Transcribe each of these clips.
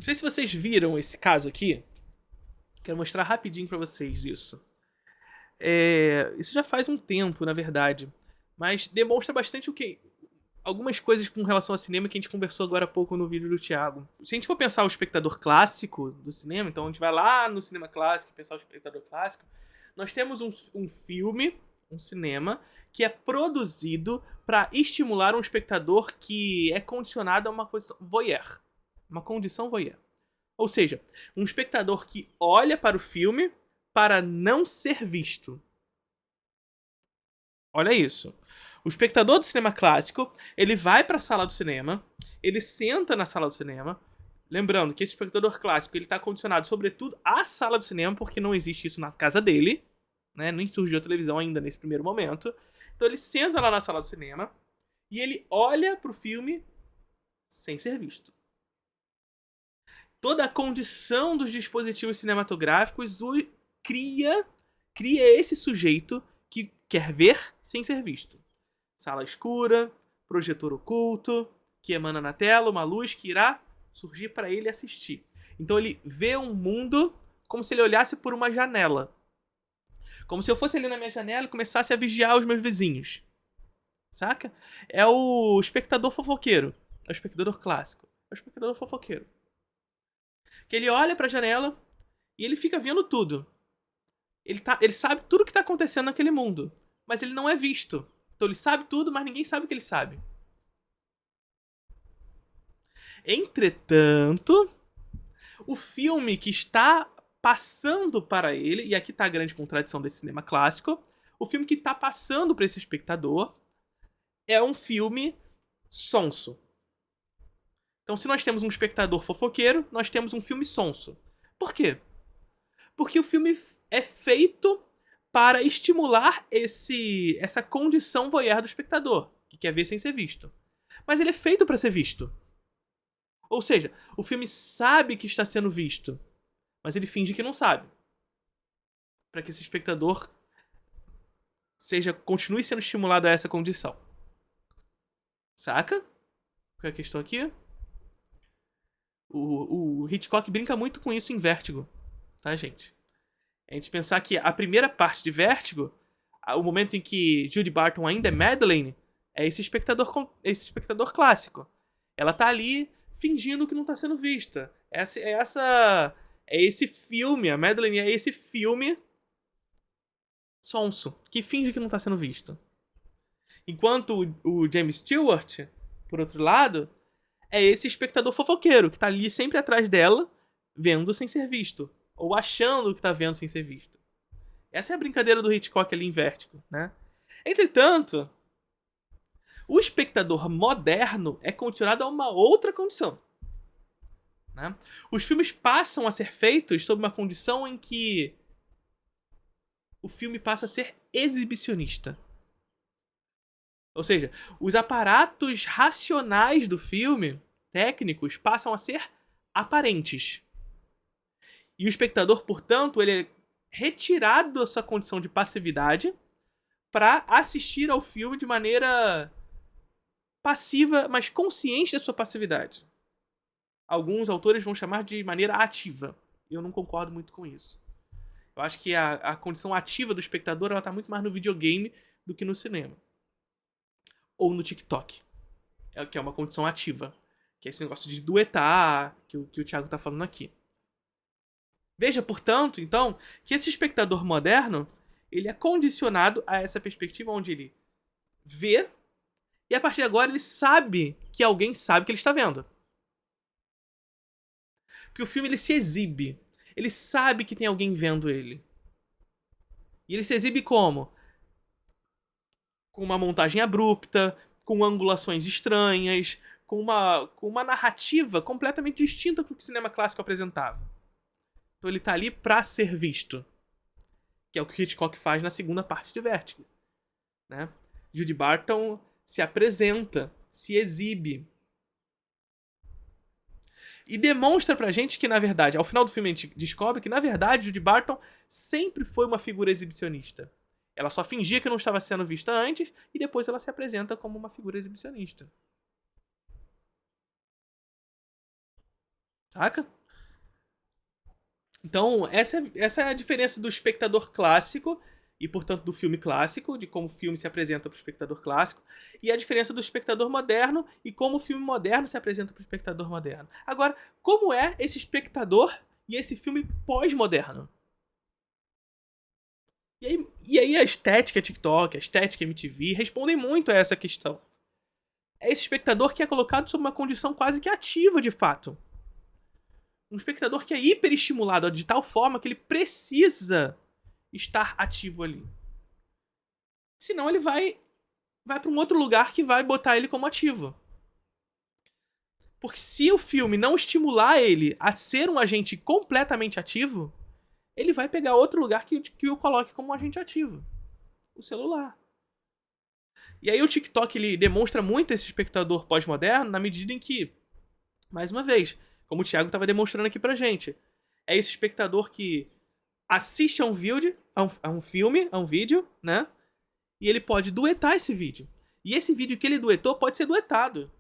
sei se vocês viram esse caso aqui. Quero mostrar rapidinho pra vocês isso. Isso já faz um tempo, na verdade. Mas demonstra bastante o que... Algumas coisas com relação ao cinema que a gente conversou agora há pouco no vídeo do Thiago. Se a gente for pensar o espectador clássico do cinema, então a gente vai lá no cinema clássico e pensar o espectador clássico, nós temos um filme, um cinema, que é produzido para estimular um espectador que é condicionado a uma condição voyeur. Uma condição voyeur. Ou seja, um espectador que olha para o filme para não ser visto. Olha isso. O espectador do cinema clássico, ele vai para a sala do cinema, ele senta na sala do cinema. Lembrando que esse espectador clássico, ele está condicionado sobretudo à sala do cinema, porque não existe isso na casa dele, né? Nem surgiu a televisão ainda nesse primeiro momento. Então ele senta lá na sala do cinema e ele olha pro filme sem ser visto. Toda a condição dos dispositivos cinematográficos cria esse sujeito que quer ver sem ser visto. Sala escura, projetor oculto, que emana na tela uma luz que irá surgir para ele assistir. Então ele vê um mundo como se ele olhasse por uma janela. Como se eu fosse ali na minha janela e começasse a vigiar os meus vizinhos. Saca? É o espectador fofoqueiro. É o espectador clássico. É o espectador fofoqueiro. Que ele olha pra janela e ele fica vendo tudo. Ele sabe tudo o que tá acontecendo naquele mundo. Mas ele não é visto. Então ele sabe tudo, mas ninguém sabe o que ele sabe. Entretanto, o filme que está passando para ele, e aqui tá a grande contradição desse cinema clássico, o filme que tá passando para esse espectador é um filme sonso. Então, se nós temos um espectador fofoqueiro, nós temos um filme sonso. Por quê? Porque o filme é feito para estimular essa condição voyeur do espectador, que quer ver sem ser visto. Mas ele é feito para ser visto. Ou seja, o filme sabe que está sendo visto, mas ele finge que não sabe. Para que esse espectador continue sendo estimulado a essa condição. Saca? Qual é a questão aqui? O Hitchcock brinca muito com isso em Vértigo, tá, gente? A gente pensar que a primeira parte de Vértigo, o momento em que Judy Barton ainda é Madeleine, é esse espectador clássico. Ela tá ali fingindo que não tá sendo vista. É esse filme, a Madeleine é esse filme sonso, que finge que não tá sendo visto. Enquanto o James Stewart, por outro lado, é esse espectador fofoqueiro, que tá ali sempre atrás dela, vendo sem ser visto. Ou achando que tá vendo sem ser visto. Essa é a brincadeira do Hitchcock ali em Vértigo, né? Entretanto, o espectador moderno é condicionado a uma outra condição. Né? Os filmes passam a ser feitos sob uma condição em que o filme passa a ser exibicionista. Ou seja, os aparatos racionais do filme, técnicos, passam a ser aparentes. E o espectador, portanto, ele é retirado da sua condição de passividade para assistir ao filme de maneira passiva, mas consciente da sua passividade. Alguns autores vão chamar de maneira ativa. Eu não concordo muito com isso. Eu acho que a condição ativa do espectador ela tá muito mais no videogame do que no cinema. Ou no TikTok. Que é uma condição ativa. Que é esse negócio de duetar que o Thiago tá falando aqui. Veja, portanto, então, que esse espectador moderno, ele é condicionado a essa perspectiva onde ele vê e a partir de agora ele sabe que alguém sabe que ele está vendo. Porque o filme ele se exibe. Ele sabe que tem alguém vendo ele. E ele se exibe como? Com uma montagem abrupta, com angulações estranhas, com uma narrativa completamente distinta do que o cinema clássico apresentava. Então ele tá ali pra ser visto. Que é o que Hitchcock faz na segunda parte de Vértigo. Né? Judy Barton se apresenta, se exibe. E demonstra pra gente que, na verdade, ao final do filme a gente descobre que, na verdade, Judy Barton sempre foi uma figura exibicionista. Ela só fingia que não estava sendo vista antes e depois ela se apresenta como uma figura exibicionista. Saca? Então, essa é a diferença do espectador clássico e, portanto, do filme clássico, de como o filme se apresenta para o espectador clássico, e a diferença do espectador moderno e como o filme moderno se apresenta para o espectador moderno. Agora, como é esse espectador e esse filme pós-moderno? E aí a estética TikTok, a estética MTV respondem muito a essa questão. É esse espectador que é colocado sob uma condição quase que ativa, de fato. Um espectador que é hiperestimulado de tal forma que ele precisa estar ativo ali. Senão ele vai para um outro lugar que vai botar ele como ativo. Porque se o filme não estimular ele a ser um agente completamente ativo, ele vai pegar outro lugar que o coloque como um agente ativo. O celular. E aí o TikTok ele demonstra muito esse espectador pós-moderno na medida em que, mais uma vez, como o Thiago estava demonstrando aqui pra gente, é esse espectador que assiste a um vídeo, a um filme, a um vídeo, né? E ele pode duetar esse vídeo. E esse vídeo que ele duetou pode ser duetado.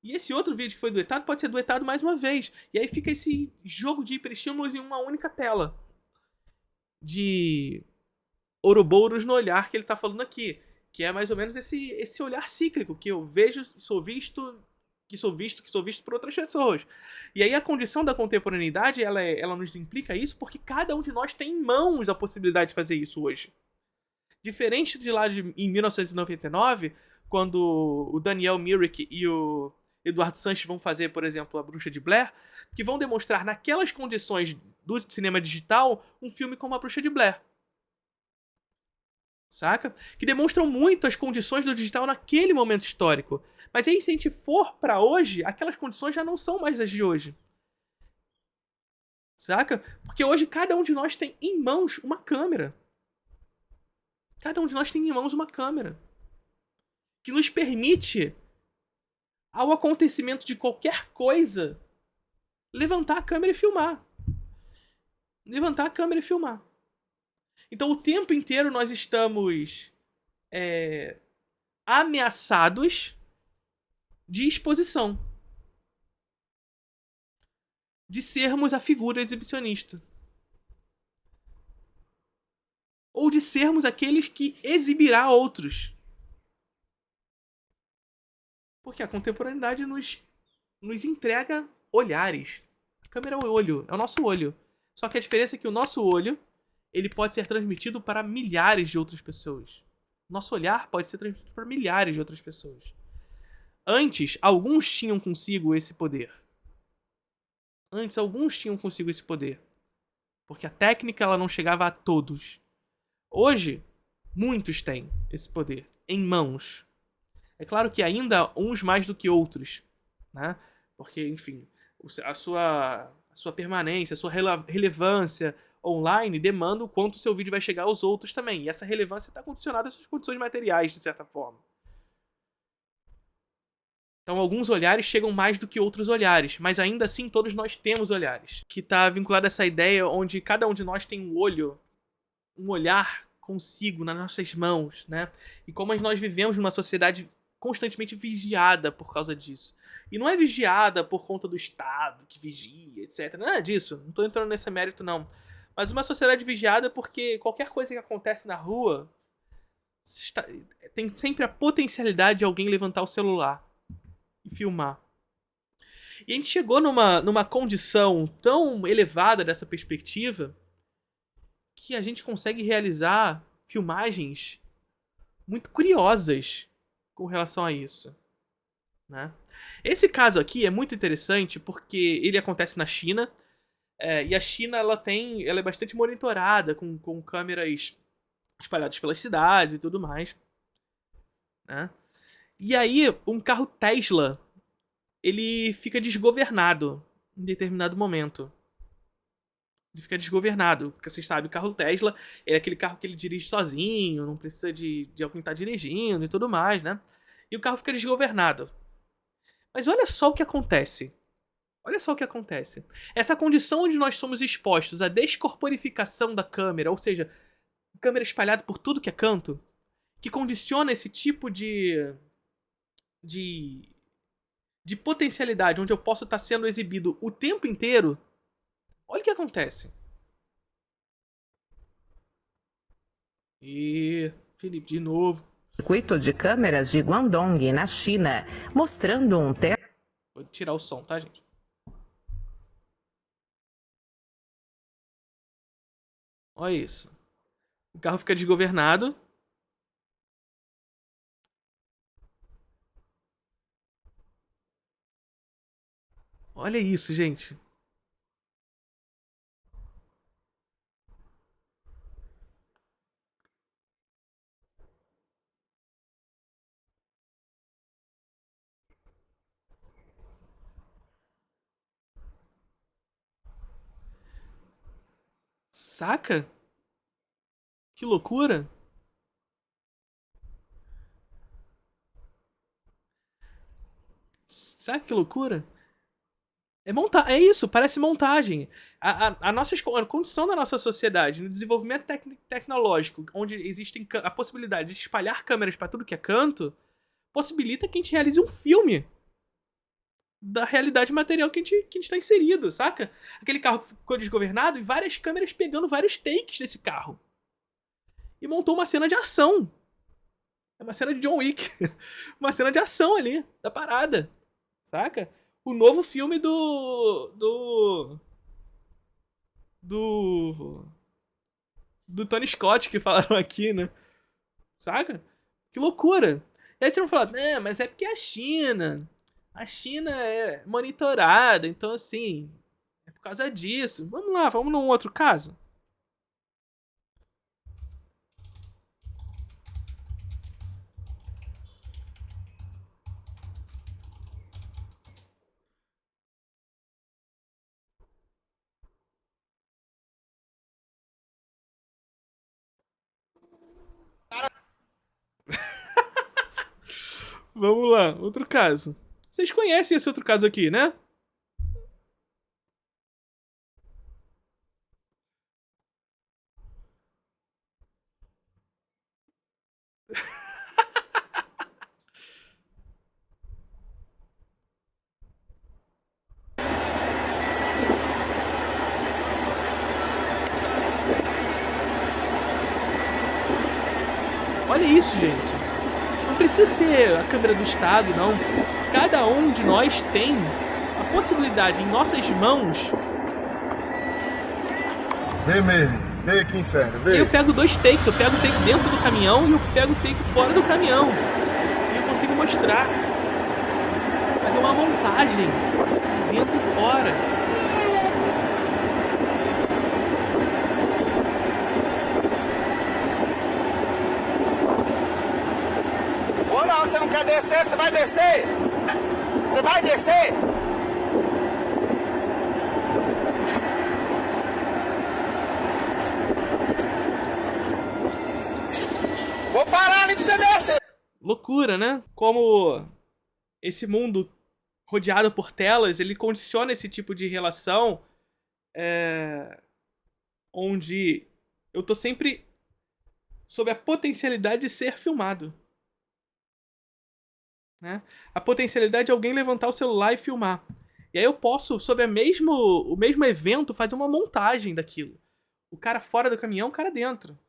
E esse outro vídeo que foi duetado pode ser duetado mais uma vez. E aí fica esse jogo de hiperestímulos em uma única tela. De Ouroboros no olhar que ele tá falando aqui. Que é mais ou menos esse olhar cíclico, que eu vejo, sou visto por outras pessoas. E aí a condição da contemporaneidade, ela nos implica isso porque cada um de nós tem em mãos a possibilidade de fazer isso hoje. Diferente de lá em 1999, quando o Daniel Myrick e o Eduardo Sanches vão fazer, por exemplo, A Bruxa de Blair, que vão demonstrar naquelas condições do cinema digital um filme como A Bruxa de Blair. Saca? Que demonstram muito as condições do digital naquele momento histórico. Mas aí, se a gente for pra hoje, aquelas condições já não são mais as de hoje. Saca? Porque hoje cada um de nós tem em mãos uma câmera. Cada um de nós tem em mãos uma câmera. Que nos permite, ao acontecimento de qualquer coisa, levantar a câmera e filmar. Levantar a câmera e filmar. Então o tempo inteiro nós estamos ameaçados de exposição. De sermos a figura exibicionista. Ou de sermos aqueles que exibirá outros. Porque a contemporaneidade nos entrega olhares. A câmera é o olho, é o nosso olho. Só que a diferença é que o nosso olho ele pode ser transmitido para milhares de outras pessoas. Nosso olhar pode ser transmitido para milhares de outras pessoas. Antes, alguns tinham consigo esse poder. Porque a técnica ela não chegava a todos. Hoje, muitos têm esse poder em mãos. É claro que ainda uns mais do que outros, né? Porque, enfim, a sua permanência, a sua relevância online demanda o quanto o seu vídeo vai chegar aos outros também. E essa relevância está condicionada às suas condições materiais, de certa forma. Então, alguns olhares chegam mais do que outros olhares, mas ainda assim todos nós temos olhares. Que está vinculado a essa ideia onde cada um de nós tem um olhar consigo nas nossas mãos, né? E como nós vivemos numa sociedade constantemente vigiada por causa disso. E não é vigiada por conta do Estado que vigia, etc. Nada disso. Não tô entrando nesse mérito, não. Mas uma sociedade vigiada porque qualquer coisa que acontece na rua tem sempre a potencialidade de alguém levantar o celular e filmar. E a gente chegou numa condição tão elevada dessa perspectiva que a gente consegue realizar filmagens muito curiosas com relação a isso, né? Esse caso aqui é muito interessante porque ele acontece na China, e a China ela é bastante monitorada com câmeras espalhadas pelas cidades e tudo mais, né? E aí um carro Tesla ele fica desgovernado em determinado momento. Ele fica desgovernado, porque vocês sabem, o carro Tesla é aquele carro que ele dirige sozinho, não precisa de alguém estar dirigindo e tudo mais, né? E o carro fica desgovernado. Mas olha só o que acontece. Essa condição onde nós somos expostos à descorporificação da câmera, ou seja, câmera espalhada por tudo que é canto, que condiciona esse tipo de de potencialidade, onde eu posso estar sendo exibido o tempo inteiro, olha o que acontece. E Felipe, de novo. Circuito de câmeras de Guangdong, na China, mostrando um Vou tirar o som, tá, gente? Olha isso. O carro fica desgovernado. Olha isso, gente. Saca? Que loucura. Saca que loucura? É isso, parece montagem. A condição da nossa sociedade, no desenvolvimento tecnológico, onde existe a possibilidade de espalhar câmeras para tudo que é canto, possibilita que a gente realize um filme da realidade material que a gente tá inserido, saca? Aquele carro ficou desgovernado e várias câmeras pegando vários takes desse carro. E montou uma cena de ação. É uma cena de John Wick. Uma cena de ação ali, da parada. Saca? O novo filme do Tony Scott que falaram aqui, né? Saca? Que loucura. E aí você não fala, mas é porque é a China. A China é monitorada, então assim, é por causa disso. Vamos lá, vamos num outro caso. Vamos lá, outro caso. Vocês conhecem esse outro caso aqui, né? Olha isso, gente. Não precisa ser a câmera do Estado, não. Cada um de nós tem a possibilidade em nossas mãos. Vem mesmo, vem aqui, inferno, vem. Eu pego 2 takes, eu pego o take dentro do caminhão e eu pego o take fora do caminhão. E eu consigo mostrar. Fazer uma montagem de dentro e fora. Ou não, você não quer descer, você vai descer! Você vai descer! Vou parar ali pra você descer! Loucura, né? Como esse mundo rodeado por telas, ele condiciona esse tipo de relação onde eu tô sempre sob a potencialidade de ser filmado. Né? A potencialidade de alguém levantar o celular e filmar. E aí eu posso, sob o mesmo evento, fazer uma montagem daquilo. O cara fora do caminhão, o cara dentro.